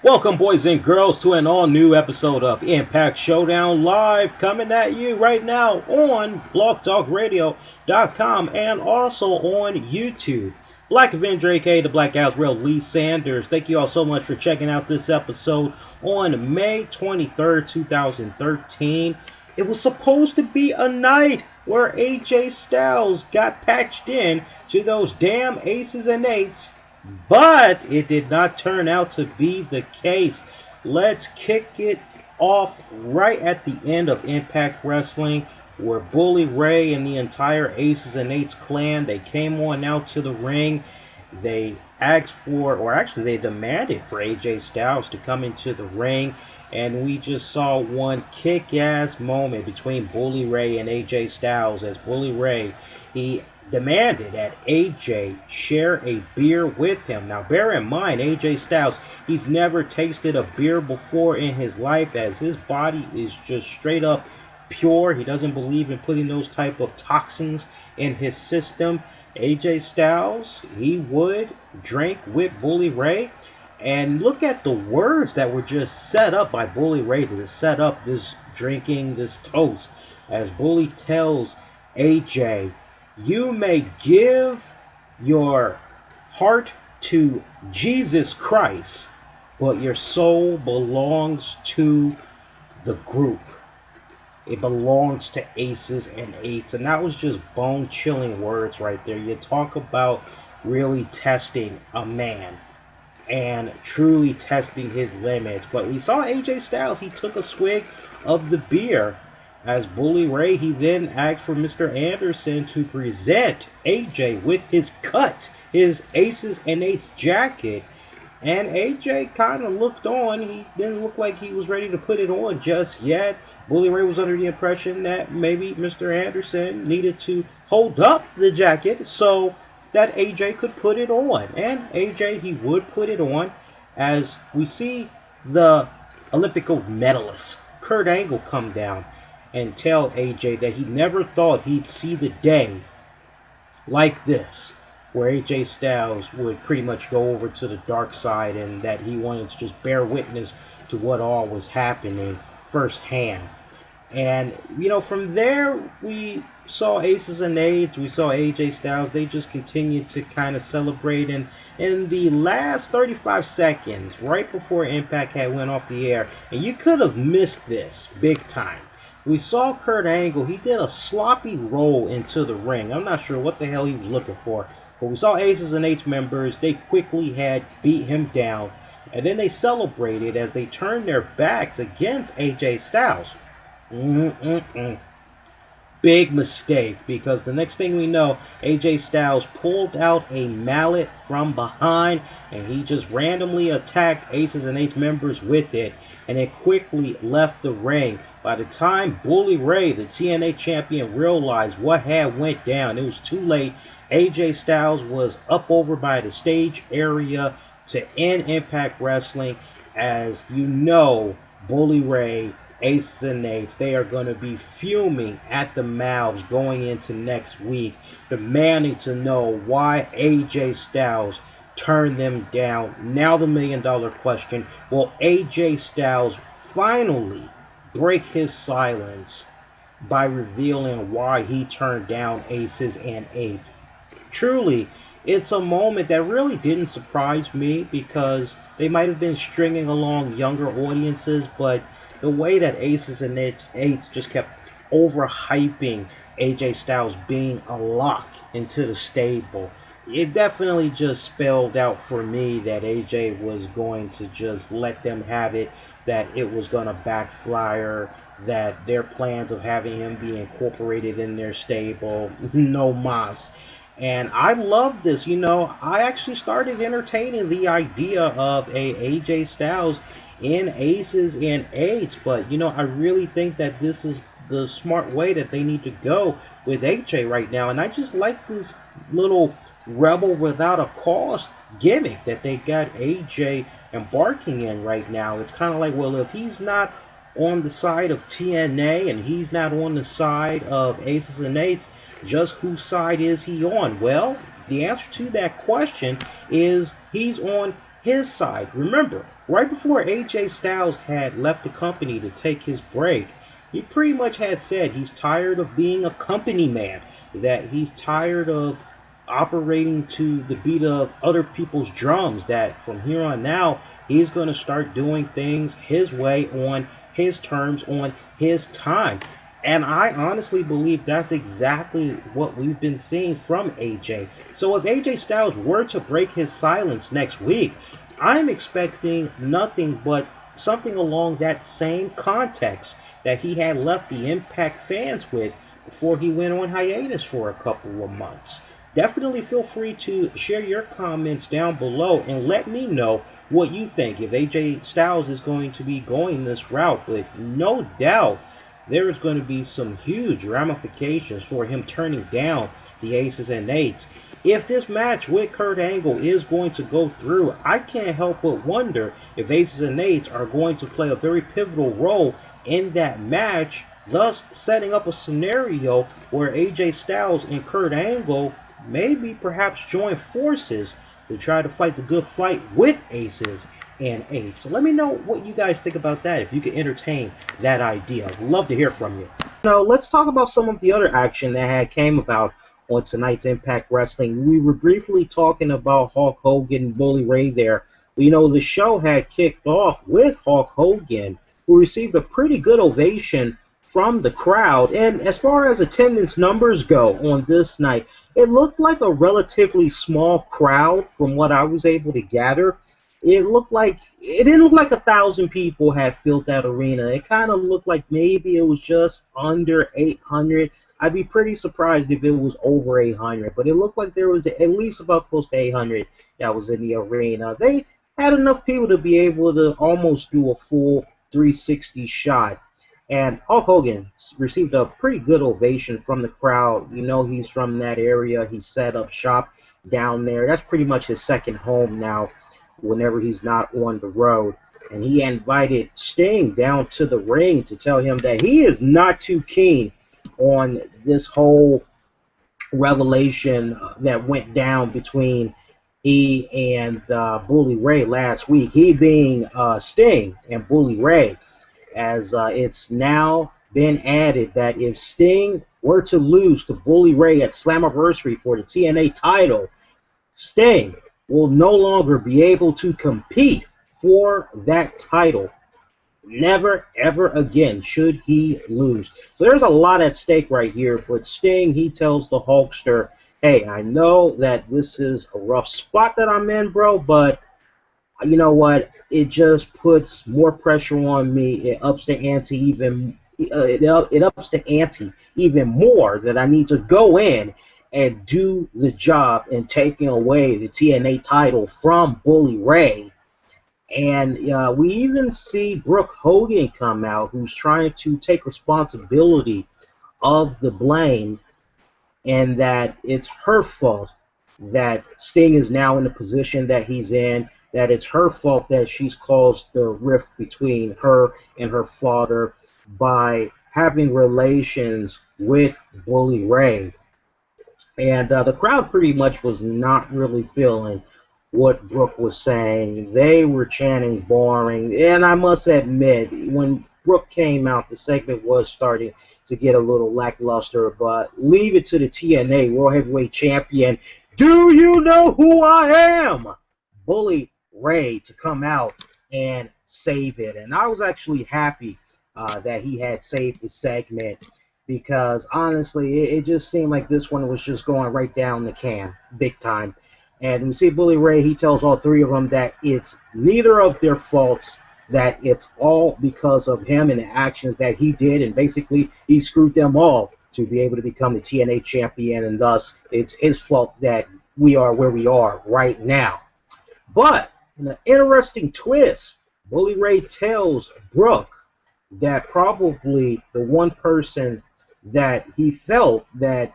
Welcome, boys and girls, to an all-new episode of Impact Showdown Live, coming at you right now on blogtalkradio.com and also on YouTube. Black Avenger, aka the Black House Real Lee Sanders. Thank you all so much for checking out this episode on May 23rd, 2013. It was supposed to be a night where AJ Styles got patched in to those damn aces and eights, but it did not turn out to be the case. Let's kick it off right at the end of Impact Wrestling, where Bully Ray and the entire Aces and Eights clan, they came on out to the ring. They asked for, or actually they demanded for AJ Styles to come into the ring. And we just saw one kick-ass moment between Bully Ray and AJ Styles, as Bully Ray, he demanded that AJ share a beer with him. Now bear in mind, AJ Styles, he's never tasted a beer before in his life, as his body is just straight up pure. He doesn't believe in putting those type of toxins in his system. AJ Styles, he would drink with Bully Ray. And look at the words that were just set up by Bully Ray to set up this drinking, this toast, as Bully tells AJ, "You may give your heart to Jesus Christ, but your soul belongs to the group. It belongs to Aces and Eights." And that was just bone-chilling words right there. You talk about really testing a man and truly testing his limits. But we saw AJ Styles, he took a swig of the beer. As Bully Ray, he then asked for Mr. Anderson to present AJ with his cut, his Aces and Eights jacket. And AJ kind of looked on. He didn't look like he was ready to put it on just yet. Bully Ray was under the impression that maybe Mr. Anderson needed to hold up the jacket so that AJ could put it on. And AJ, he would put it on, as we see the Olympic gold medalist Kurt Angle come down and tell AJ that he never thought he'd see the day like this, where AJ Styles would pretty much go over to the dark side, and that he wanted to just bear witness to what all was happening firsthand. And, you know, from there, we saw Aces and Eights, we saw AJ Styles, they just continued to kind of celebrate. And in the last 35 seconds, right before Impact had went off the air, and you could have missed this big time, we saw Kurt Angle, he did a sloppy roll into the ring. I'm not sure what the hell he was looking for, but we saw Aces and Eights members, they quickly had beat him down, and then they celebrated as they turned their backs against AJ Styles. Big mistake, because the next thing we know, AJ Styles pulled out a mallet from behind and he just randomly attacked Aces and Eights members with it, and it quickly left the ring. By the time Bully Ray, the TNA champion, realized what had went down, it was too late. AJ Styles was up over by the stage area to end Impact Wrestling. As you know, Bully Ray, Aces and Eights, they are going to be fuming at the mouths going into next week, demanding to know why AJ Styles turned them down. Now the million-dollar question, will AJ Styles finally break his silence by revealing why he turned down Aces and Eights? Truly, it's a moment that really didn't surprise me, because they might have been stringing along younger audiences, but the way that Aces and Eights just kept overhyping AJ Styles being a lock into the stable, it definitely just spelled out for me that AJ was going to just let them have it, that it was going to backfire, that their plans of having him be incorporated in their stable, no mas. And I love this. You know, I actually started entertaining the idea of a AJ Styles in Aces and Eights, but you know, I really think that this is the smart way that they need to go with AJ right now. And I just like this little rebel without a cause gimmick that they got AJ embarking in right now. It's kind of like, well, if he's not on the side of TNA and he's not on the side of Aces and Eights, just whose side is he on? Well, the answer to that question is he's on his side. Remember, right before AJ Styles had left the company to take his break, he pretty much had said he's tired of being a company man, that he's tired of operating to the beat of other people's drums, that from here on now, he's going to start doing things his way, on his terms, on his time. And I honestly believe that's exactly what we've been seeing from AJ. So if AJ Styles were to break his silence next week, I'm expecting nothing but something along that same context that he had left the Impact fans with before he went on hiatus for a couple of months. Definitely feel free to share your comments down below and let me know what you think if AJ Styles is going to be going this route. But no doubt there is going to be some huge ramifications for him turning down the Aces and Eights. If this match with Kurt Angle is going to go through, I can't help but wonder if Aces and Eights are going to play a very pivotal role in that match, thus setting up a scenario where AJ Styles and Kurt Angle maybe perhaps join forces to try to fight the good fight with Aces and Eights. So let me know what you guys think about that, if you could entertain that idea. I'd love to hear from you. Now, let's talk about some of the other action that had came about on tonight's Impact Wrestling. We were briefly talking about Hulk Hogan and Bully Ray there. You know, the show had kicked off with Hulk Hogan, who received a pretty good ovation from the crowd. And as far as attendance numbers go on this night, it looked like a relatively small crowd from what I was able to gather. It didn't look like 1,000 people had filled that arena. It kind of looked like maybe it was just under 800. I'd be pretty surprised if it was over 800, but it looked like there was at least about close to 800 that was in the arena. They had enough people to be able to almost do a full 360 shot. And Hulk Hogan received a pretty good ovation from the crowd. You know, he's from that area. He set up shop down there. That's pretty much his second home now whenever he's not on the road. And he invited Sting down to the ring to tell him that he is not too keen on this whole revelation that went down between he and Bully Ray last week. He being Sting and Bully Ray, as it's now been added that if Sting were to lose to Bully Ray at Slammiversary for the TNA title, Sting will no longer be able to compete for that title. Never, ever again should he lose. So there's a lot at stake right here. But Sting, he tells the Hulkster, hey, I know that this is a rough spot that I'm in, bro, but you know what? It just puts more pressure on me. It ups the ante even. It ups the ante even more that I need to go in and do the job in taking away the TNA title from Bully Ray. And we even see Brooke Hogan come out, who's trying to take responsibility of the blame, and that it's her fault that Sting is now in the position that he's in, that it's her fault that she's caused the rift between her and her father by having relations with Bully Ray. And the crowd pretty much was not really feeling what Brooke was saying. They were chanting boring. And I must admit, when Brooke came out, the segment was starting to get a little lackluster. But leave it to the TNA World Heavyweight Champion. Do you know who I am? Bully Ray to come out and save it. And I was actually happy that he had saved the segment, because honestly, it just seemed like this one was just going right down the can, big time. And we see Bully Ray, he tells all three of them that it's neither of their faults, that it's all because of him and the actions that he did, and basically he screwed them all to be able to become the TNA champion, and thus it's his fault that we are where we are right now. But in an interesting twist, Bully Ray tells Brooke that probably the one person that he felt that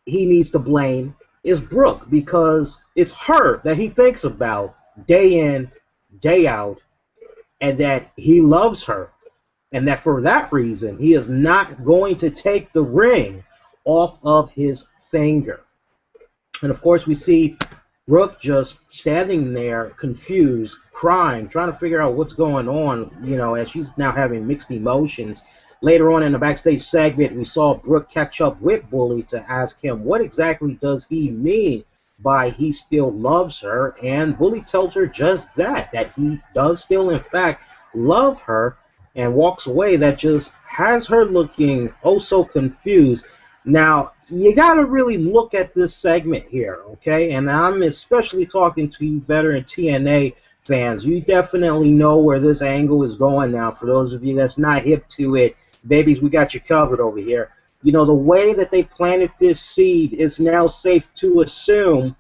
he needs to blame is Brooke, because it's her that he thinks about day in, day out, and that he loves her, and that for that reason he is not going to take the ring off of his finger. And of course we see Brooke just standing there, confused, crying, trying to figure out what's going on, you know, as she's now having mixed emotions. Later on in the backstage segment, we saw Brooke catch up with Bully to ask him what exactly does he mean by he still loves her, and Bully tells her just that he does still in fact love her, and walks away. That just has her looking oh so confused. Now, you got to really look at this segment here, okay? And I'm especially talking to you veteran TNA fans. You definitely know where this angle is going now. For those of you that's not hip to it, babies, we got you covered over here. You know, the way that they planted this seed, is now safe to assume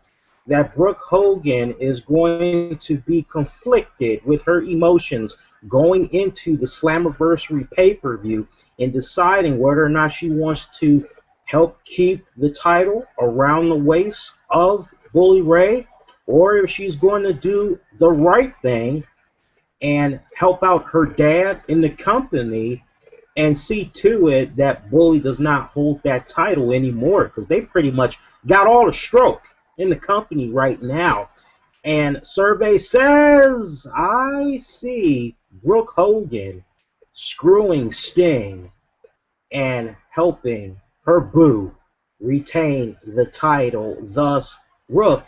that Brooke Hogan is going to be conflicted with her emotions going into the Slammiversary pay-per-view and deciding whether or not she wants to help keep the title around the waist of Bully Ray, or if she's going to do the right thing and help out her dad in the company and see to it that Bully does not hold that title anymore, because they pretty much got all the stroke in the company right now. And survey says, I see Brooke Hogan screwing Sting and helping her boo retain the title. Thus, Brooke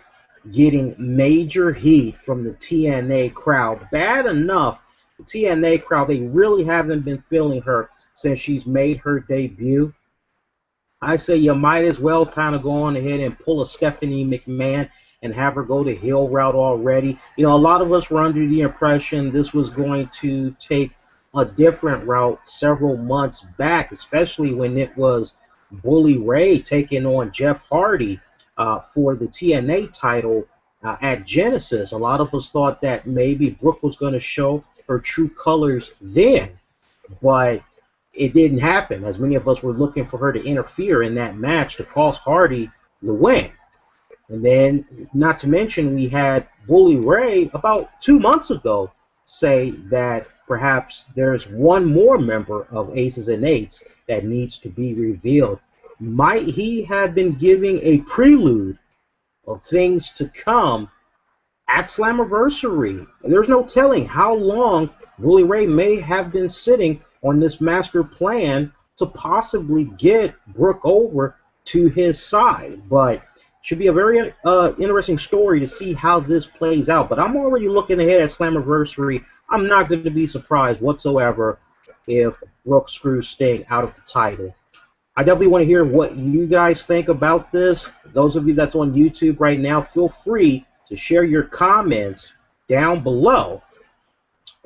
getting major heat from the TNA crowd. Bad enough, the TNA crowd, they really haven't been feeling her since she's made her debut. I say you might as well kind of go on ahead and pull a Stephanie McMahon and have her go the heel route already. You know, a lot of us were under the impression this was going to take a different route several months back, especially when it was Bully Ray taking on Jeff Hardy for the TNA title at Genesis. A lot of us thought that maybe Brooke was going to show her true colors then, but it didn't happen, as many of us were looking for her to interfere in that match to cost Hardy the win. And then, not to mention, we had Bully Ray about 2 months ago say that perhaps there's one more member of Aces and Eights that needs to be revealed. Might he have been giving a prelude of things to come at Slammiversary? There's no telling how long Bully Ray may have been sitting on this master plan to possibly get Brooke over to his side. But should be a very interesting story to see how this plays out. But I'm already looking ahead at Slammiversary. I'm not going to be surprised whatsoever if Brooke screws Sting out of the title. I definitely want to hear what you guys think about this. Those of you that's on YouTube right now, feel free to share your comments down below.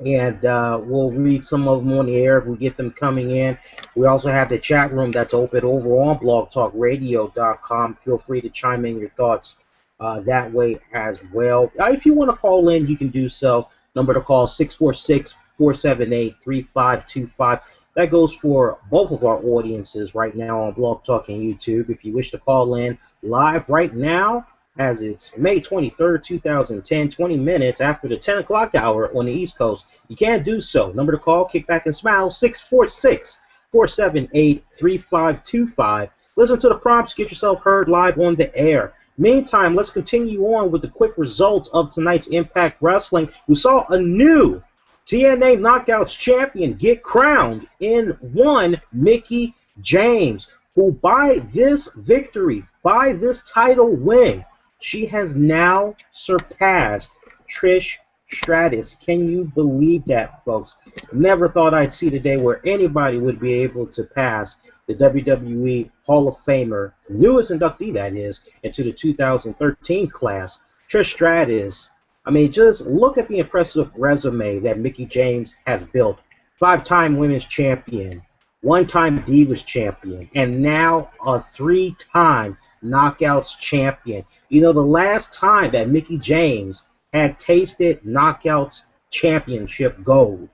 And we'll read some of them on the air if we get them coming in. We also have the chat room that's open over on blogtalkradio.com. Feel free to chime in your thoughts that way as well. If you want to call in, you can do so. Number to call, 646-478-3525. That goes for both of our audiences right now on Blog Talk and YouTube. If you wish to call in live right now, as it's May 23rd, 2010, 20 minutes after the 10 o'clock hour on the East Coast, you can do so. Number to call, kick back and smile, 646-478-3525. Listen to the prompts, get yourself heard live on the air. Meantime, let's continue on with the quick results of tonight's Impact Wrestling. We saw a new TNA Knockouts champion get crowned in one Mickie James, who by this victory, by this title win, she has now surpassed Trish Stratus. Can you believe that, folks? Never thought I'd see the day where anybody would be able to pass the WWE Hall of Famer, newest inductee that is, into the 2013 class, Trish Stratus. I mean, just look at the impressive resume that Mickie James has built. 5-time women's champion, 1-time Divas champion, and now a 3-time Knockouts champion. You know, the last time that Mickie James had tasted Knockouts championship gold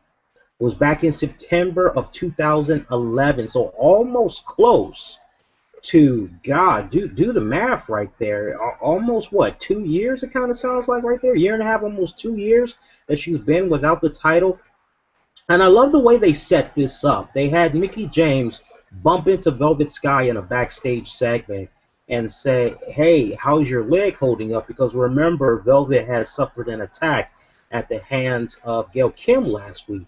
was back in September of 2011. So almost close to, God, do the math right there. Almost, what, 2 years it kind of sounds like right there? 1.5 years, almost 2 years that she's been without the title. And I love the way they set this up. They had Mickie James bump into Velvet Sky in a backstage segment. and say, hey, how's your leg holding up? Because remember, Velvet has suffered an attack at the hands of Gail Kim last week.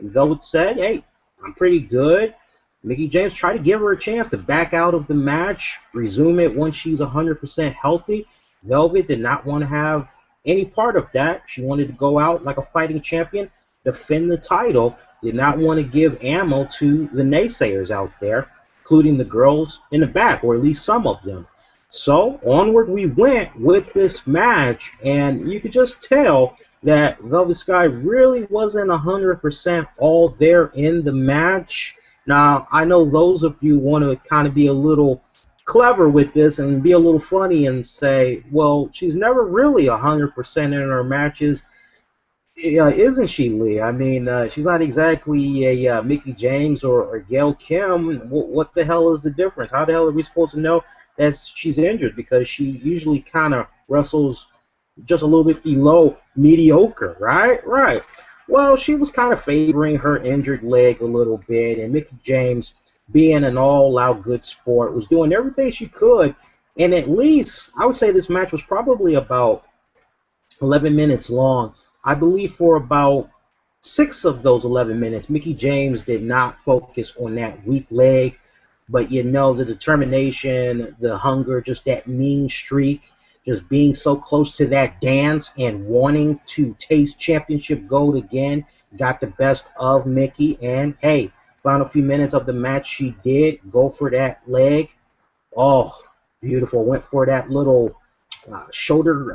And Velvet said, hey, I'm pretty good. Mickie James tried to give her a chance to back out of the match, resume it once she's 100% healthy. Velvet did not want to have any part of that. She wanted to go out like a fighting champion, defend the title, did not want to give ammo to the naysayers out there, including the girls in the back, or at least some of them. So onward we went with this match, and you could just tell that Velvet Sky really wasn't 100% all there in the match. Now, I know those of you want to kind of be a little clever with this and be a little funny and say, well, she's never really 100% in her matches, isn't she, Lee? I mean, she's not exactly a Mickie James or Gail Kim. What the hell is the difference? How the hell are we supposed to know that she's injured? Because she usually kind of wrestles just a little bit below mediocre, right? Right. Well, she was kind of favoring her injured leg a little bit, and Mickie James, being an all-out good sport, was doing everything she could. And at least, I would say this match was probably about 11 minutes long. I believe for about 6 of those 11 minutes, Mickie James did not focus on that weak leg, but you know, the determination, the hunger, just that mean streak, just being so close to that dance and wanting to taste championship gold again, got the best of Mickie. And hey, final few minutes of the match, she did go for that leg. Oh, beautiful. Went for that little shoulder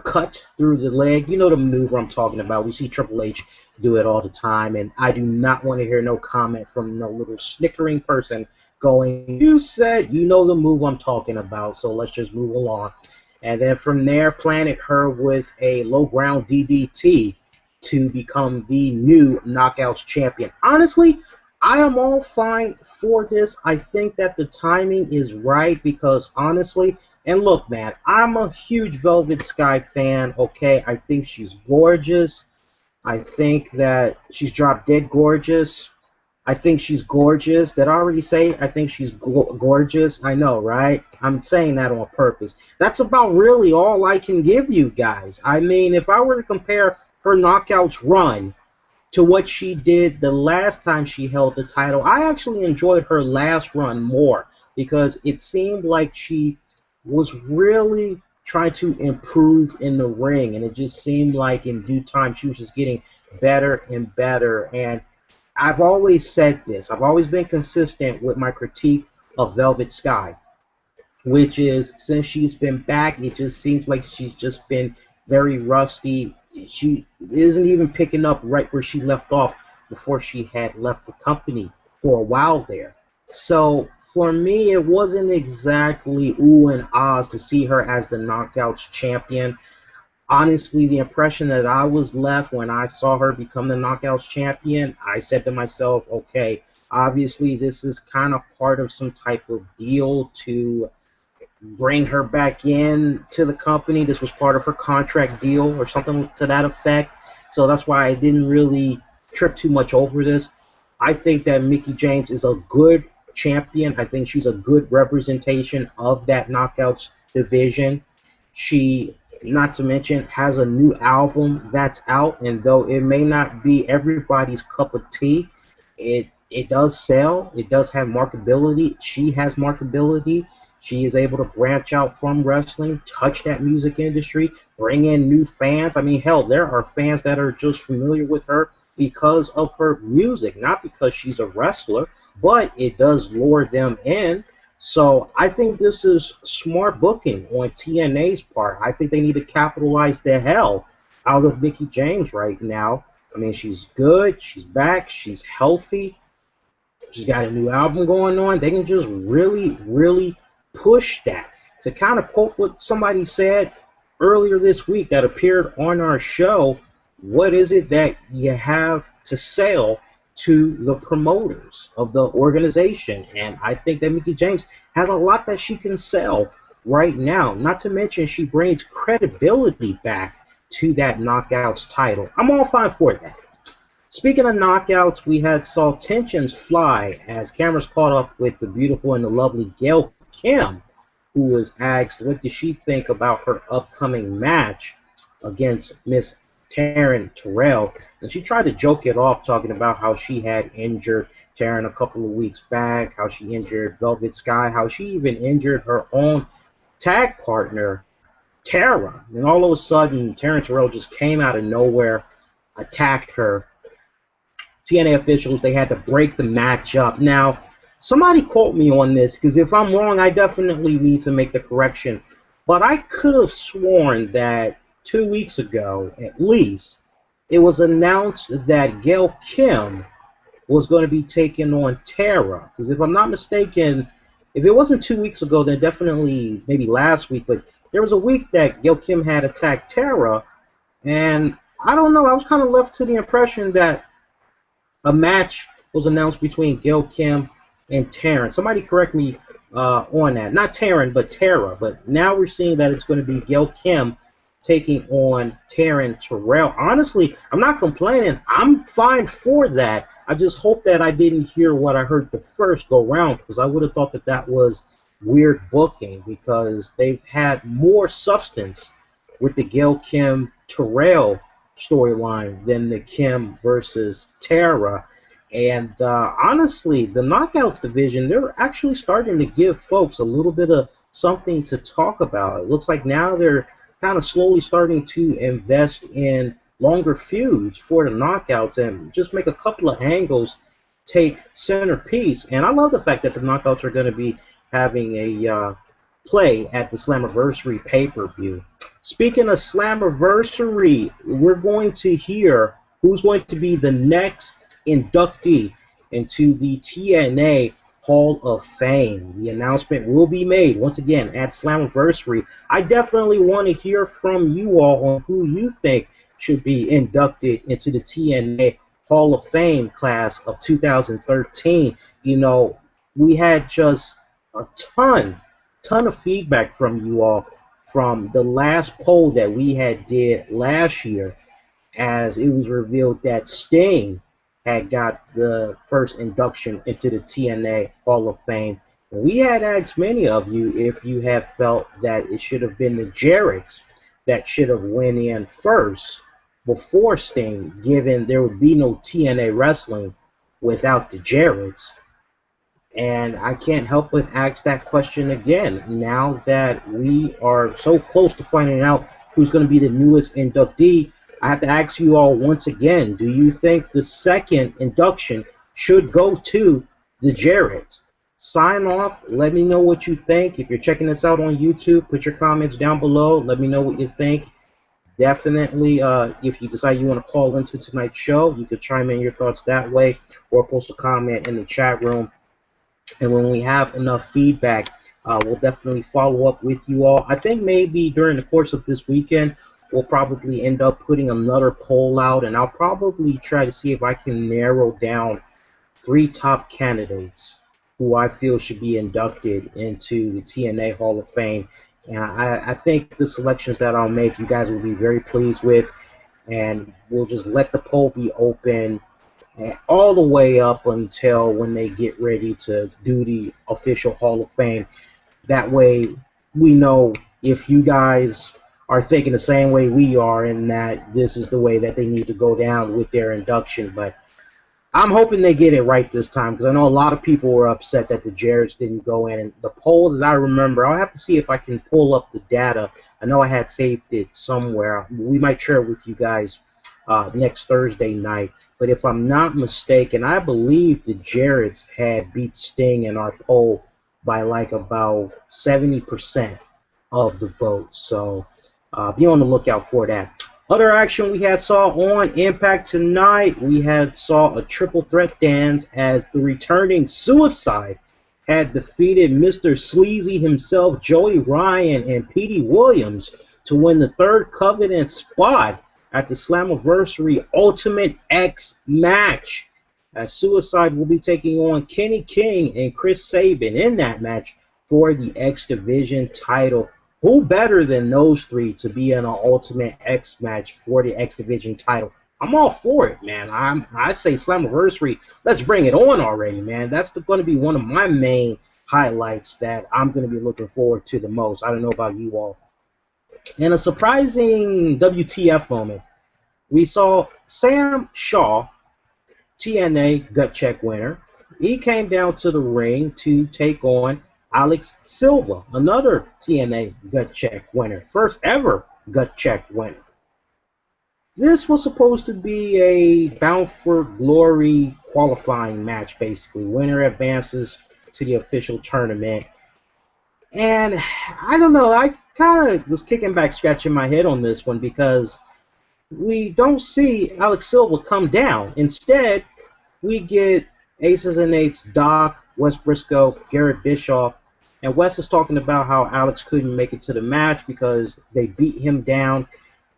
cut through the leg. You know the maneuver I'm talking about. We see Triple H do it all the time, and I do not want to hear no comment from no little snickering person going, you said you know the move I'm talking about, so let's just move along. And then from there, planted her with a low ground DDT to become the new Knockouts champion. Honestly, I am all fine for this. I think that the timing is right because honestly, and look, man, I'm a huge Velvet Sky fan, okay? I think she's gorgeous. I think that she's drop dead gorgeous. I think she's gorgeous. Did I already say I think she's gorgeous? I know, right? I'm saying that on purpose. That's about really all I can give you guys. I mean, if I were to compare her Knockouts run to what she did the last time she held the title, I actually enjoyed her last run more because it seemed like she was really trying to improve in the ring, and it just seemed like in due time she was just getting better and better. And I've always said this. I've always been consistent with my critique of Velvet Sky, which is since she's been back, it just seems like she's just been very rusty. She isn't even picking up right where she left off before she had left the company for a while there. So for me, it wasn't exactly ooh and ahs to see her as the Knockouts champion. Honestly, the impression that I was left when I saw her become the Knockouts champion, I said to myself, okay, obviously this is kind of part of some type of deal to bring her back in to the company. This was part of her contract deal or something to that effect. So that's why I didn't really trip too much over this. I think that Mickie James is a good champion. I think she's a good representation of that Knockouts division. She, not to mention, has a new album that's out, and though it may not be everybody's cup of tea, it does sell. It does have marketability. She has marketability. She is able to branch out from wrestling, touch that music industry, bring in new fans. I mean, hell, there are fans that are just familiar with her because of her music, not because she's a wrestler, but it does lure them in. So I think this is smart booking on TNA's part. I think they need to capitalize the hell out of Mickie James right now. I mean, she's good. She's back. She's healthy. She's got a new album going on. They can just really, really push that. To kind of quote what somebody said earlier this week that appeared on our show, what is it that you have to sell to the promoters of the organization? And I think that Mickie James has a lot that she can sell right now. Not to mention she brings credibility back to that Knockouts title. I'm all fine for that. Speaking of Knockouts, we had saw tensions fly as cameras caught up with the beautiful and the lovely Gail Kim, who was asked what did she think about her upcoming match against Miss Taryn Terrell. And she tried to joke it off, talking about how she had injured Taryn a couple of weeks back, how she injured Velvet Sky, how she even injured her own tag partner, Tara. And all of a sudden, Taryn Terrell just came out of nowhere, attacked her. TNA officials, they had to break the match up. Now, somebody quote me on this, because if I'm wrong, I definitely need to make the correction. But I could have sworn that 2 weeks ago, at least, it was announced that Gail Kim was going to be taking on Tara. Because if I'm not mistaken, if it wasn't 2 weeks ago, then definitely maybe last week. But there was a week that Gail Kim had attacked Tara. And I don't know, I was kind of left to the impression that a match was announced between Gail Kim and Taryn. Somebody correct me on that. Not Taryn, but Tara. But now we're seeing that it's going to be Gail Kim taking on Taryn Terrell. Honestly, I'm not complaining. I'm fine for that. I just hope that I didn't hear what I heard the first go round, because I would have thought that that was weird booking, because they've had more substance with the Gail Kim Terrell storyline than the Kim versus Tara. And honestly, the Knockouts division, they're actually starting to give folks a little bit of something to talk about. It looks like now they're kind of slowly starting to invest in longer feuds for the Knockouts and just make a couple of angles take centerpiece. And I love the fact that the Knockouts are going to be having a play at the Slammiversary pay-per-view. Speaking of Slammiversary, we're going to hear who's going to be the next inductee into the TNA Hall of Fame. The announcement will be made once again at Slammiversary. I definitely want to hear from you all on who you think should be inducted into the TNA Hall of Fame class of 2013. You know, we had just a ton of feedback from you all from the last poll that we had did last year, as it was revealed that Sting had got the first induction into the TNA Hall of Fame. And we had asked many of you if you have felt that it should have been the Jarretts that should have went in first before Sting, given there would be no TNA wrestling without the Jarretts. And I can't help but ask that question again, now that we are so close to finding out who's going to be the newest inductee. I have to ask you all once again, do you think the second induction should go to the Jarretts? Sign off. Let me know what you think. If you're checking this out on YouTube, put your comments down below. Let me know what you think. Definitely, if you decide you want to call into tonight's show, you could chime in your thoughts that way or post a comment in the chat room. And when we have enough feedback, we'll definitely follow up with you all. I think maybe during the course of this weekend, we'll probably end up putting another poll out, and I'll probably try to see if I can narrow down 3 top candidates who I feel should be inducted into the TNA Hall of Fame. And I think the selections that I'll make, you guys will be very pleased with, and we'll just let the poll be open all the way up until when they get ready to do the official Hall of Fame. That way we know if you guys are thinking the same way we are, and that this is the way that they need to go down with their induction. But I'm hoping they get it right this time, because I know a lot of people were upset that the Jarretts didn't go in. And the poll that I remember, I'll have to see if I can pull up the data. I know I had saved it somewhere. We might share it with you guys next Thursday night. But if I'm not mistaken, I believe the Jarretts had beat Sting in our poll by like about 70% of the vote. So be on the lookout for that. Other action we had saw on Impact tonight, we had saw a triple threat dance as the returning Suicide had defeated Mr. Sleazy himself, Joey Ryan, and Petey Williams to win the third Covenant spot at the Slammiversary Ultimate X match. As Suicide will be taking on Kenny King and Chris Sabin in that match for the X Division title. Who better than those three to be in an Ultimate X match for the X Division title? I'm all for it, man. I say Slammiversary, let's bring it on already, man. That's going to be one of my main highlights that I'm going to be looking forward to the most. I don't know about you all. In a surprising WTF moment, we saw Sam Shaw, TNA gut check winner. He came down to the ring to take on Alex Silva, another TNA gut check winner, first ever gut check winner. This was supposed to be a Bound for Glory qualifying match, basically. Winner advances to the official tournament. And I don't know, I kind of was kicking back, scratching my head on this one because we don't see Alex Silva come down. Instead, we get Aces and Eights, Doc, Wes Briscoe, Garrett Bischoff, and Wes is talking about how Alex couldn't make it to the match because they beat him down,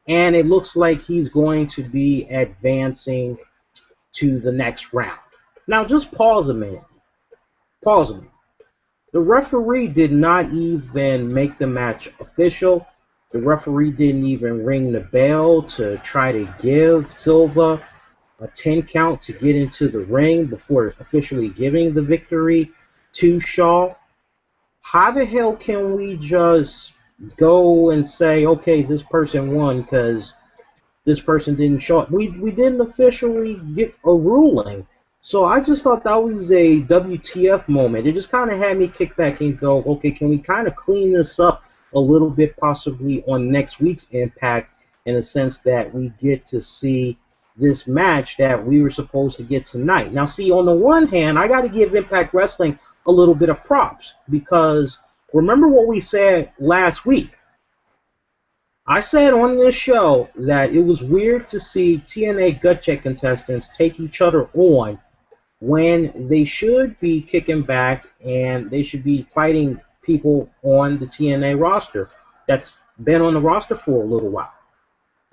and it looks like he's going to be advancing to the next round. Now, just pause a minute. Pause a minute. The referee did not even make the match official. The referee didn't even ring the bell to try to give Silva a 10 count to get into the ring before officially giving the victory to Shaw. How the hell can we just go and say, okay, this person won because this person didn't show up? We didn't officially get a ruling. So I just thought that was a WTF moment. It just kind of had me kick back and go, okay, can we kind of clean this up a little bit possibly on next week's Impact, in a sense that we get to see this match that we were supposed to get tonight. Now, see, on the one hand, I got to give Impact Wrestling a little bit of props because remember what we said last week. I said on this show that it was weird to see TNA gut check contestants take each other on when they should be kicking back and they should be fighting people on the TNA roster that's been on the roster for a little while.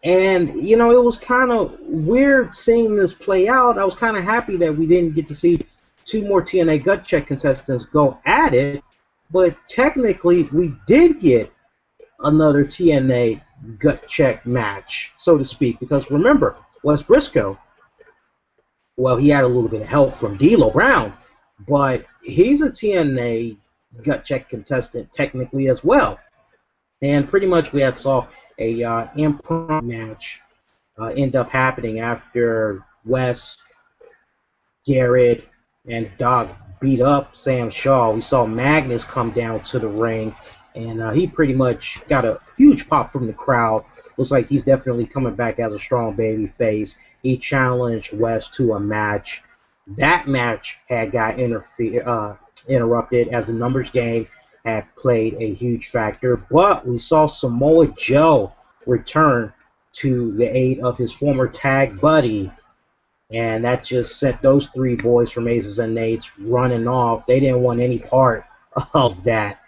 And, you know, it was kind of weird seeing this play out. I was kind of happy that we didn't get to see two more TNA gut check contestants go at it, but technically we did get another TNA gut check match, so to speak, because remember, Wes Briscoe, well, he had a little bit of help from D'Lo Brown, but he's a TNA gut check contestant technically as well. And pretty much we had saw a impromptu match end up happening after Wes, Garrett, and Doc beat up Sam Shaw. We saw Magnus come down to the ring, and he pretty much got a huge pop from the crowd. Looks like he's definitely coming back as a strong baby face. He challenged Wes to a match. That match had got interrupted as the numbers game had played a huge factor. But we saw Samoa Joe return to the aid of his former tag buddy. And that just sent those three boys from Aces and Eights running off. They didn't want any part of that.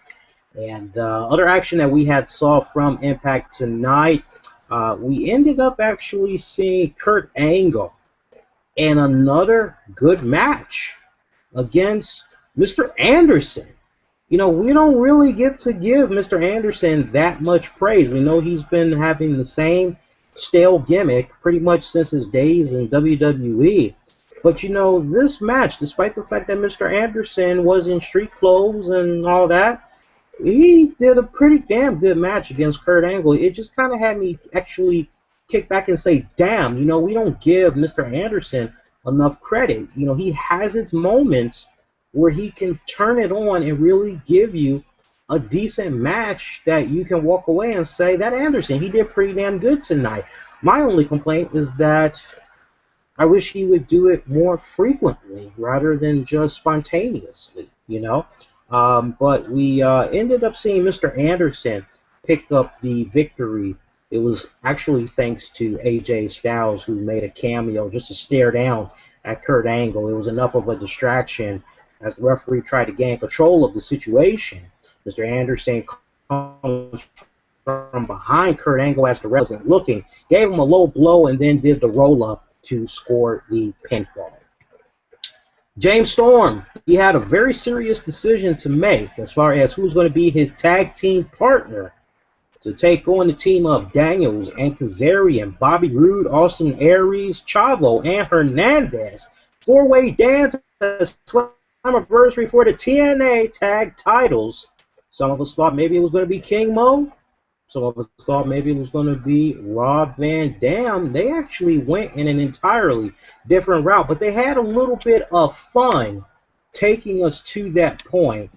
And other action that we had saw from Impact tonight, we ended up actually seeing Kurt Angle in another good match against Mr. Anderson. You know, we don't really get to give Mr. Anderson that much praise. We know he's been having the same stale gimmick pretty much since his days in WWE. But, you know, this match, despite the fact that Mr. Anderson was in street clothes and all that, he did a pretty damn good match against Kurt Angle. It just kind of had me actually kick back and say, damn, you know, we don't give Mr. Anderson enough credit. You know, he has its moments where he can turn it on and really give you a decent match that you can walk away and say, that Anderson, he did pretty damn good tonight. My only complaint is that I wish he would do it more frequently rather than just spontaneously, you know. But we ended up seeing Mr. Anderson pick up the victory. It was actually thanks to AJ Styles, who made a cameo just to stare down at Kurt Angle. It was enough of a distraction as the referee tried to gain control of the situation. Mr. Anderson comes from behind Kurt Angle as the ref wasn't looking, gave him a low blow, and then did the roll-up to score the pinfall. James Storm, he had a very serious decision to make as far as who's going to be his tag team partner to take on the team of Daniels and Kazarian, Bobby Roode, Austin Aries, Chavo, and Hernandez. Four-way dance as Slammiversary for the TNA tag titles. Some of us thought maybe it was going to be King Mo. Some of us thought maybe it was going to be Rob Van Dam. They actually went in an entirely different route, but they had a little bit of fun taking us to that point,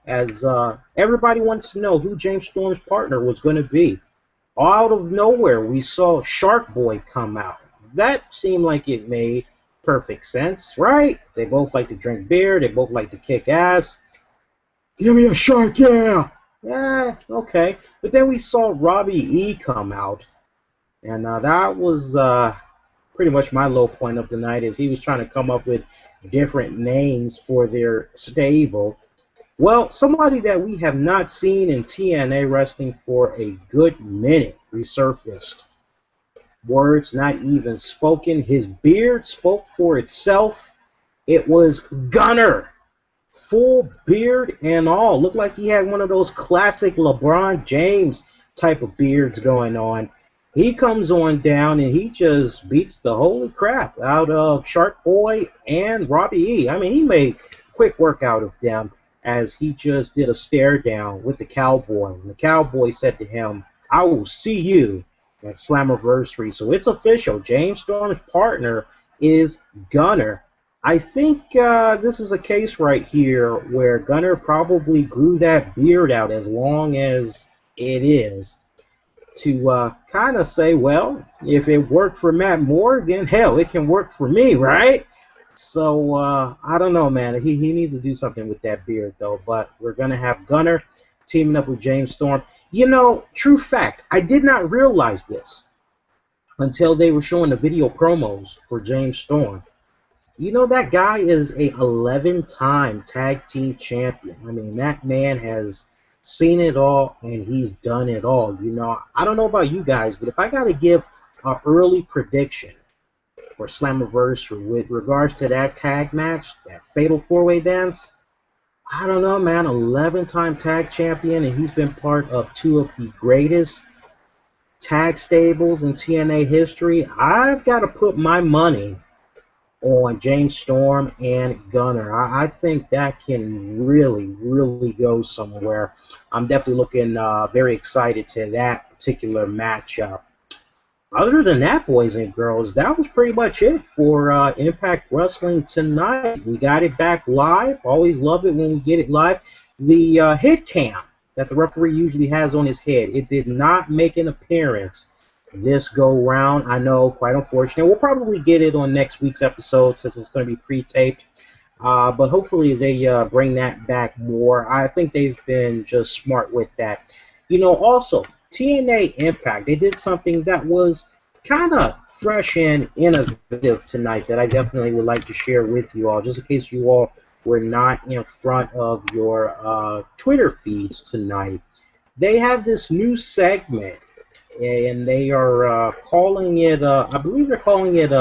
as everybody wants to know who James Storm's partner was going to be. Out of nowhere, we saw Shark Boy come out. That seemed like it made perfect sense, right? They both like to drink beer. They both like to kick ass. Give me a shark, yeah! Yeah, okay. But then we saw Robbie E come out. And that was pretty much my low point of the night, as he was trying to come up with different names for their stable. Well, somebody that we have not seen in TNA wrestling for a good minute resurfaced. Words not even spoken. His beard spoke for itself. It was Gunner. Full beard and all. Looked like he had one of those classic LeBron James type of beards going on. He comes on down and he just beats the holy crap out of Shark Boy and Robbie E. I mean, he made quick work out of them, as he just did a stare down with the Cowboy. And the Cowboy said to him, I will see you at Slammiversary. So it's official. James Storm's partner is Gunner. I think this is a case right here where Gunner probably grew that beard out as long as it is to kind of say, well, if it worked for Matt Moore, then hell, it can work for me, right? So I don't know, man. He needs to do something with that beard, though. But we're going to have Gunner teaming up with James Storm. You know, true fact, I did not realize this until they were showing the video promos for James Storm. You know, that guy is a 11-time tag team champion. I mean, that man has seen it all, and he's done it all. You know, I don't know about you guys, but if I got to give an early prediction for Slammiversary with regards to that tag match, that fatal four-way dance, I don't know, man. 11-time tag champion, and he's been part of two of the greatest tag stables in TNA history. I've got to put my money on James Storm and Gunner. I think that can really, really go somewhere. I'm definitely looking very excited to that particular matchup. Other than that, boys and girls, that was pretty much it for Impact Wrestling tonight. We got it back live. Always love it when we get it live. The head cam that the referee usually has on his head, it did not make an appearance this go round. I know, quite unfortunate. We'll probably get it on next week's episode since it's going to be pre-taped. But hopefully they bring that back more. I think they've been just smart with that. You know, also, TNA Impact, they did something that was kind of fresh and innovative tonight that I definitely would like to share with you all, just in case you all were not in front of your Twitter feeds tonight. They have this new segment, and they are calling it, I believe they're calling it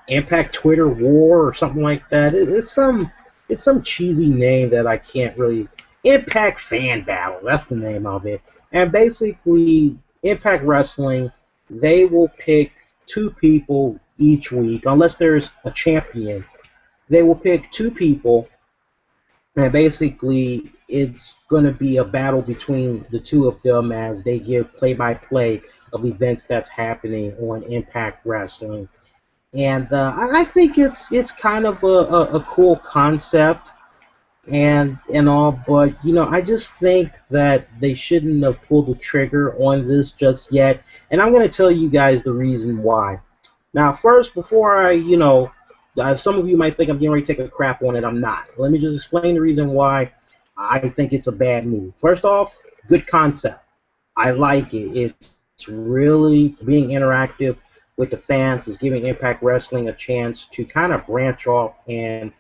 Impact Twitter War or something like that. It's some cheesy name that I can't really... Impact Fan Battle, that's the name of it. And basically, Impact Wrestling, they will pick two people each week, unless there's a champion. They will pick two people, and basically it's going to be a battle between the two of them as they give play-by-play of events that's happening on Impact Wrestling. And I think it's kind of a cool concept and all, but you know, I just think that they shouldn't have pulled the trigger on this just yet, and I'm going to tell you guys the reason why. Now, first, before I, you know, some of you might think I'm getting ready to take a crap on it. I'm not. Let me just explain the reason why I think it's a bad move. First off, good concept. I like it. It's really being interactive with the fans. It's giving Impact Wrestling a chance to kind of branch off and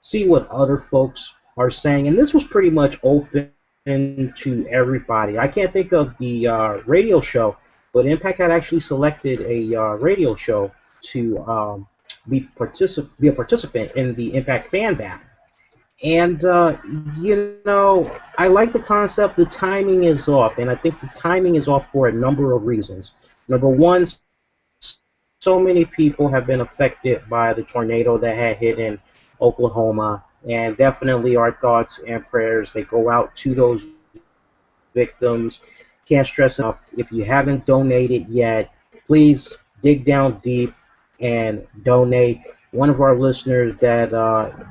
see what other folks are saying. And this was pretty much open to everybody. I can't think of the radio show, but Impact had actually selected a radio show to be a participant in the Impact Fan Battle. And, you know, I like the concept. The timing is off, and I think the timing is off for a number of reasons. Number one, so many people have been affected by the tornado that had hit in Oklahoma. And definitely our thoughts and prayers, they go out to those victims. Can't stress enough, if you haven't donated yet, please dig down deep and donate. One of our listeners that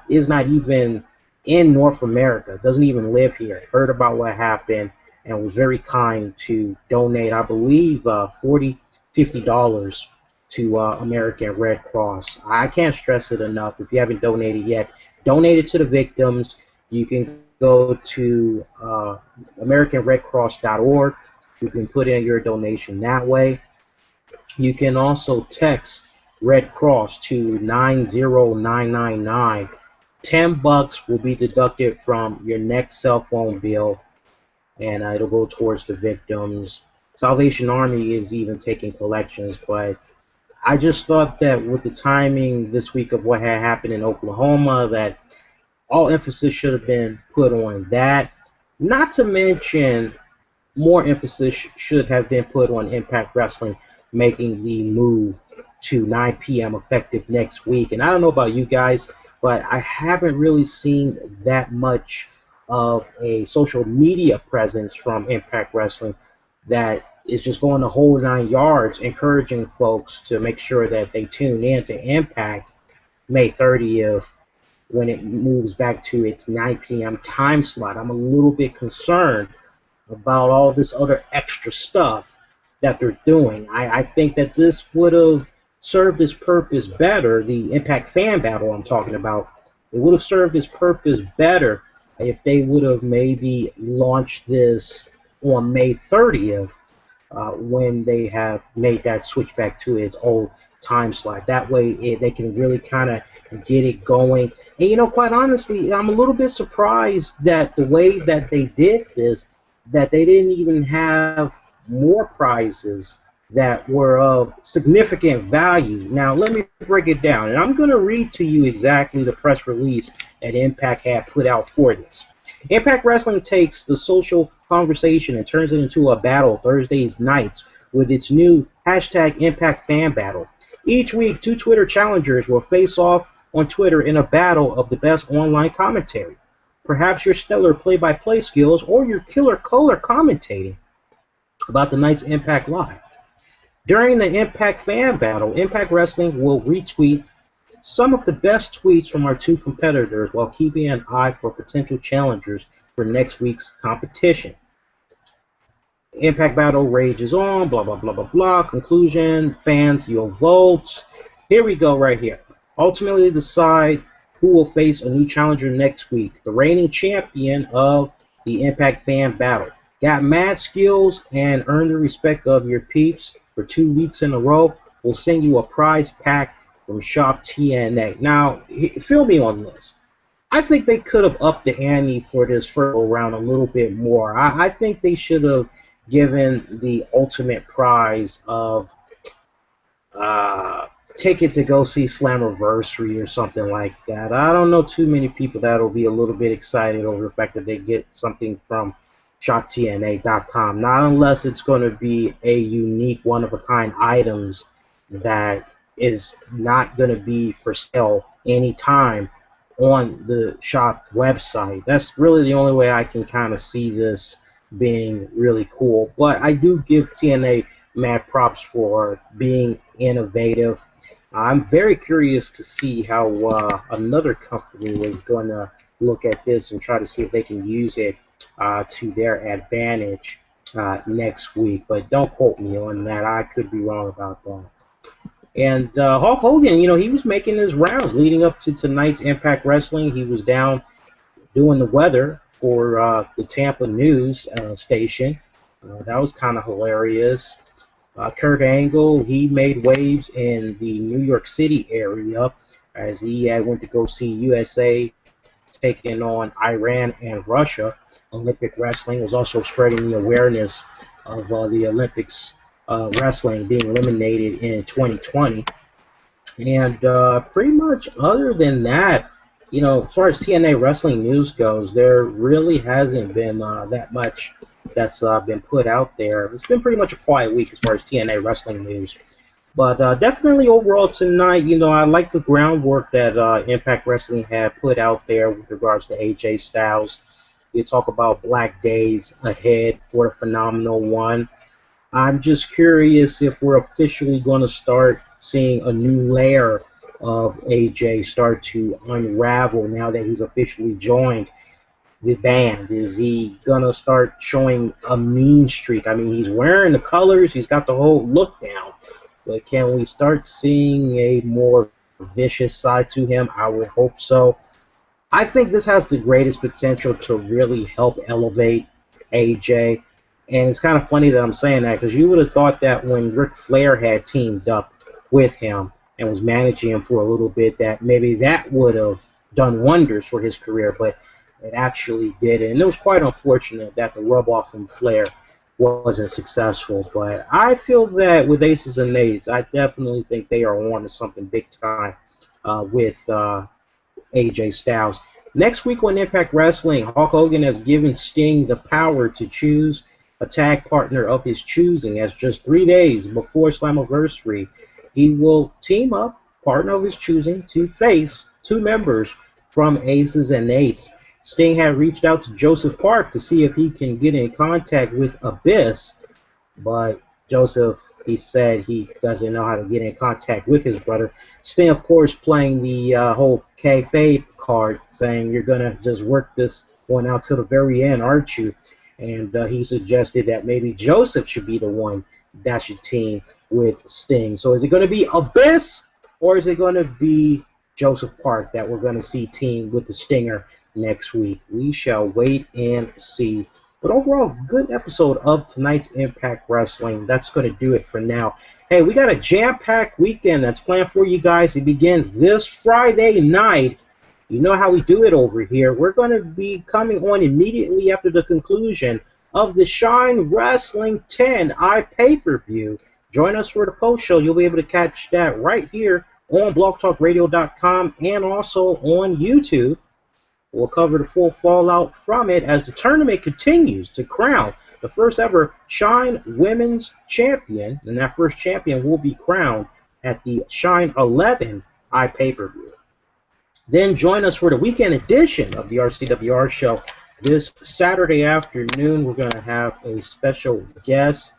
is not even in North America, doesn't even live here, heard about what happened and was very kind to donate, I believe, $40, $50 to American Red Cross. I can't stress it enough. If you haven't donated yet, donate it to the victims. You can go to AmericanRedCross.org. You can put in your donation that way. You can also text Red Cross to 90999. $10 will be deducted from your next cell phone bill, and it'll go towards the victims. Salvation Army is even taking collections, but I just thought that with the timing this week of what had happened in Oklahoma, that all emphasis should have been put on that. Not to mention, more emphasis should have been put on Impact Wrestling making the move to 9 p.m. effective next week. And I don't know about you guys, but I haven't really seen that much of a social media presence from Impact Wrestling that is just going the whole 9 yards, encouraging folks to make sure that they tune in to Impact May 30th when it moves back to its 9 p.m. time slot. I'm a little bit concerned about all this other extra stuff that they're doing. I think that this would have served its purpose better, the Impact Fan Battle I'm talking about. It would have served its purpose better if they would have maybe launched this on May 30th when they have made that switch back to its old time slot. That way they can really kind of get it going. And, you know, quite honestly, I'm a little bit surprised that the way that they did this, that they didn't even have more prizes that were of significant value. Now, let me break it down, and I'm going to read to you exactly the press release that Impact had put out for this. Impact Wrestling takes the social conversation and turns it into a battle Thursdays nights with its new hashtag Impact Fan Battle. Each week, 2 Twitter challengers will face off on Twitter in a battle of the best online commentary. Perhaps your stellar play-by-play skills or your killer color commentating about the night's Impact Live. During the Impact Fan Battle, Impact Wrestling will retweet some of the best tweets from our 2 competitors while keeping an eye for potential challengers for next week's competition. Impact Battle rages on, blah, blah, blah, blah, blah. Conclusion, fans, your votes. Here we go right here. Ultimately decide who will face a new challenger next week. The reigning champion of the Impact Fan Battle. Got mad skills and earned the respect of your peeps for 2 weeks in a row. We'll send you a prize pack from Shop TNA. Now, feel me on this. I think they could have upped the ante for this first round a little bit more. I think they should have given the ultimate prize of ticket to go see Slammiversary or something like that. I don't know too many people that will be a little bit excited over the fact that they get something from ShopTNA.com. Not unless it's going to be a unique, one-of-a-kind items that is not going to be for sale anytime on the shop website. That's really the only way I can kind of see this being really cool. But I do give TNA mad props for being innovative. I'm very curious to see how another company is going to look at this and try to see if they can use it to their advantage next week. But don't quote me on that. I could be wrong about that. And Hulk Hogan, you know, he was making his rounds leading up to tonight's Impact Wrestling. He was down doing the weather for the Tampa News station. That was kind of hilarious. Kurt Angle, he made waves in the New York City area as he went to go see USA taking on Iran and Russia. Olympic Wrestling was also spreading the awareness of the Olympics wrestling being eliminated in 2020. And pretty much other than that, you know, as far as TNA wrestling news goes, there really hasn't been that much that's been put out there. It's been pretty much a quiet week as far as TNA wrestling news. But definitely overall tonight, I like the groundwork that Impact Wrestling had put out there with regards to AJ Styles. You talk about black days ahead for the phenomenal one. I'm just curious if we're officially going to start seeing a new layer of AJ start to unravel now that he's officially joined the band. Is he going to start showing a mean streak? I mean, he's wearing the colors, he's got the whole look down. But can we start seeing a more vicious side to him? I would hope so. I think this has the greatest potential to really help elevate AJ. And it's kind of funny that I'm saying that because you would have thought that when Ric Flair had teamed up with him and was managing him for a little bit, that maybe that would have done wonders for his career, but it actually didn't. And it was quite unfortunate that the rub off from Flair wasn't successful. But I feel that with Aces and Eights, I definitely think they are on to something big time with AJ Styles. Next week on Impact Wrestling, Hulk Hogan has given Sting the power to choose a tag partner of his choosing. As just 3 days before Slammiversary, he will team up, partner of his choosing, to face two members from Aces and Eights. Sting had reached out to Joseph Park to see if he can get in contact with Abyss, but Joseph, he said he doesn't know how to get in contact with his brother. Sting, of course, playing the whole kayfabe card, saying you're going to just work this one out till the very end, aren't you? And he suggested that maybe Joseph should be the one that should team with Sting. So is it going to be Abyss or is it going to be Joseph Park that we're going to see team with the Stinger next week? We shall wait and see. But overall, good episode of tonight's Impact Wrestling. That's going to do it for now. Hey, we got a jam-packed weekend that's planned for you guys. It begins this Friday night. You know how we do it over here. We're going to be coming on immediately after the conclusion of the Shine Wrestling 10 pay-per-view. Join us for the post-show. You'll be able to catch that right here on blogtalkradio.com and also on YouTube. We'll cover the full fallout from it as the tournament continues to crown the first ever Shine Women's Champion. And that first champion will be crowned at the Shine 11 pay-per-view. Then join us for the weekend edition of the RCWR show. This Saturday afternoon, we're going to have a special guest,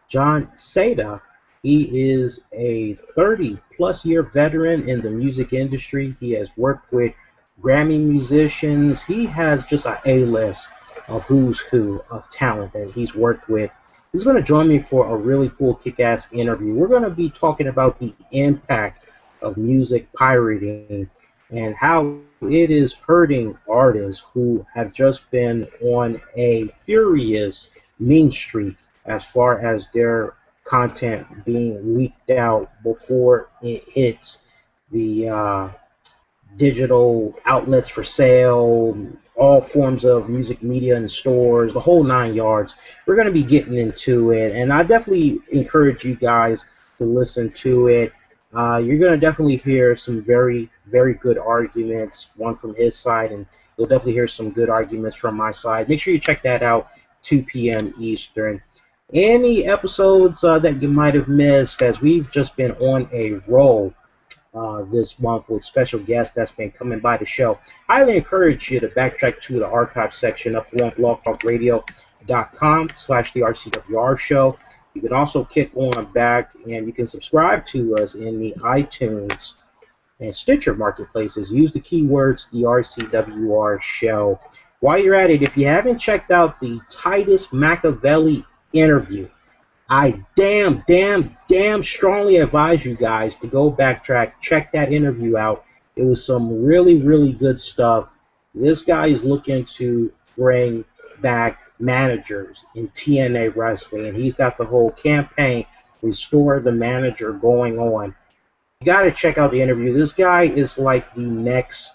John Seda. He is a 30-plus year veteran in the music industry. He has worked with Grammy musicians. He has just an A-list of who's who of talent that he's worked with. He's going to join me for a really cool kick-ass interview. We're going to be talking about the impact of music pirating and how it is hurting artists who have just been on a furious mean streak as far as their content being leaked out before it hits the digital outlets for sale, all forms of music media and stores, the whole 9 yards. We're going to be getting into it, and I definitely encourage you guys to listen to it. You're going to definitely hear some very, very good arguments, one from his side, and you'll definitely hear some good arguments from my side. Make sure you check that out, 2 p.m. Eastern. Any episodes that you might have missed, as we've just been on a roll this month with special guests that's been coming by the show. I highly encourage you to backtrack to the archive section up on blogtalkradio.com/the RCWR show. You can also kick on back and you can subscribe to us in the iTunes and Stitcher marketplaces. Use the keywords the RCWR show. While you're at it, if you haven't checked out the Titus Machiavelli interview, I damn strongly advise you guys to go backtrack, check that interview out. It was some really, really good stuff. This guy is looking to bring back managers in TNA wrestling, and he's got the whole campaign, Restore the Manager, going on. You got to check out the interview. This guy is like the next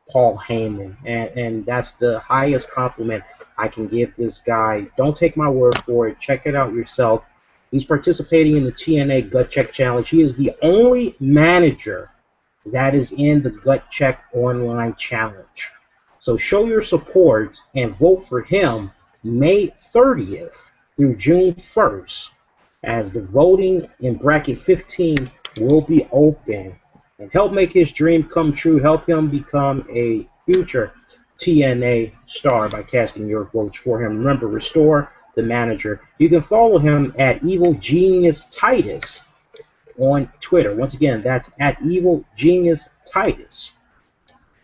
Paul Heyman, and that's the highest compliment I can give this guy. Don't take my word for it. Check it out yourself. He's participating in the TNA Gut Check Challenge. He is the only manager that is in the Gut Check Online Challenge. So show your support and vote for him May 30th through June 1st as the voting in bracket 15 will be open. And help make his dream come true. Help him become a future TNA star by casting your votes for him. Remember, Restore the Manager. You can follow him at Evil Genius Titus on Twitter. Once again, that's at Evil Genius Titus.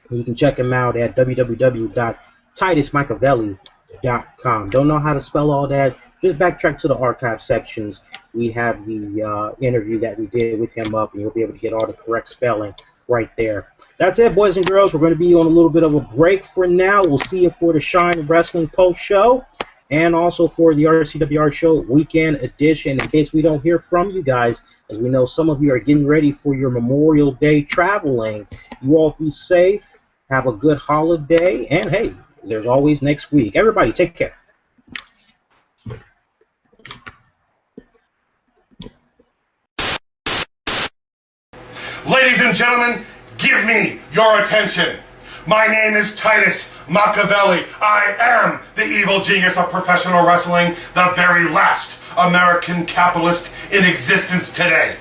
And you can check him out at www.titusmachiavelli.com. Don't know how to spell all that? Just backtrack to the archive sections. We have the interview that we did with him up, and you'll be able to get all the correct spelling right there. That's it, boys and girls. We're going to be on a little bit of a break for now. We'll see you for the Shine Wrestling Post Show and also for the RCWR Show Weekend Edition. In case we don't hear from you guys, as we know some of you are getting ready for your Memorial Day traveling. You all be safe. Have a good holiday. And, hey, there's always next week. Everybody, take care. Ladies and gentlemen, give me your attention. My name is Titus Machiavelli. I am the evil genius of professional wrestling, the very last American capitalist in existence today.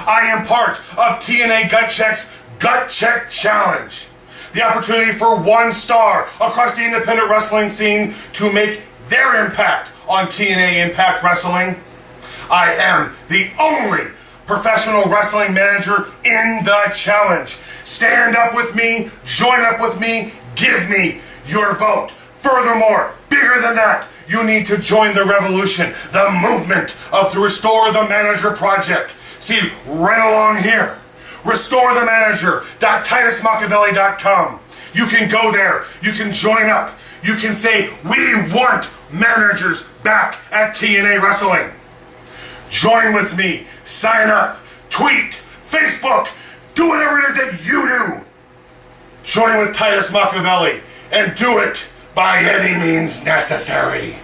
I am part of TNA Gut Check's Gut Check Challenge. The opportunity for one star across the independent wrestling scene to make their impact on TNA Impact Wrestling. I am the only professional wrestling manager in the challenge. Stand up with me, join up with me, give me your vote. Furthermore, bigger than that, you need to join the revolution, the movement of the Restore the Manager project. See, right along here, restorethemanager.titusmachiavelli.com. You can go there, you can join up, you can say, we want managers back at TNA Wrestling. Join with me, sign up, tweet, Facebook, do whatever it is that you do. Join with Titus Machiavelli and do it by any means necessary.